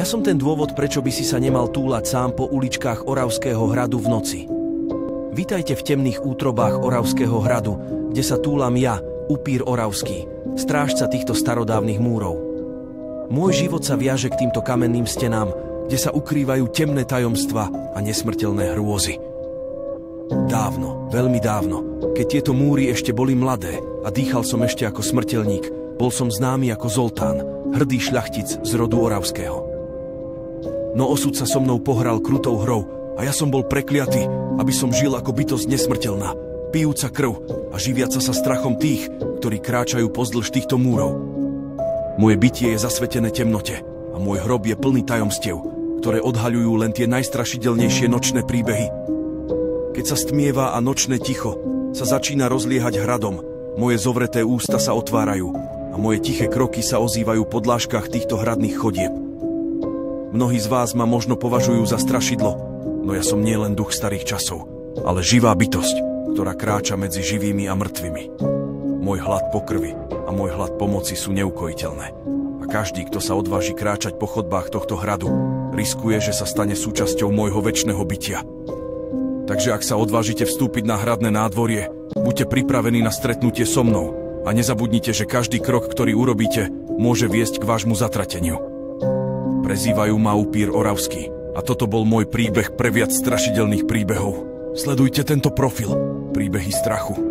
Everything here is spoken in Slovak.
Ja som ten dôvod, prečo by si sa nemal túlať sám po uličkách Oravského hradu v noci. Vítajte v temných útrobách Oravského hradu, kde sa túlam ja, upír Oravský, strážca týchto starodávnych múrov. Môj život sa viaže k týmto kamenným stenám, kde sa ukrývajú temné tajomstva a nesmrteľné hrôzy. Dávno, veľmi dávno, keď tieto múry ešte boli mladé a dýchal som ešte ako smrteľník, bol som známy ako Zoltán, hrdý šľachtic z rodu Oravského. No osud sa so mnou pohral krutou hrou a ja som bol prekliatý, aby som žil ako bytosť nesmrteľná, pijúca krv a živiaca sa strachom tých, ktorí kráčajú pozdĺž týchto múrov. Moje bytie je zasvetené temnote a môj hrob je plný tajomstiev, ktoré odhaľujú len tie najstrašidelnejšie nočné príbehy. Keď sa stmieva a nočné ticho sa začína rozliehať hradom, moje zovreté ústa sa otvárajú a moje tiché kroky sa ozývajú po dlážkach týchto hradných chodieb. Mnohí z vás ma možno považujú za strašidlo, no ja som nie len duch starých časov, ale živá bytosť, ktorá kráča medzi živými a mŕtvými. Môj hlad po krvi a môj hlad pomoci sú neukojiteľné. A každý, kto sa odváži kráčať po chodbách tohto hradu, riskuje, že sa stane súčasťou môjho večného bytia. Takže ak sa odvážite vstúpiť na hradné nádvorie, buďte pripravení na stretnutie so mnou a nezabudnite, že každý krok, ktorý urobíte, môže viesť k vášmu zatrateniu. Prezývajú ma upír Oravský a toto bol môj príbeh pre viac strašidelných príbehov. Sledujte tento profil. Príbehy strachu.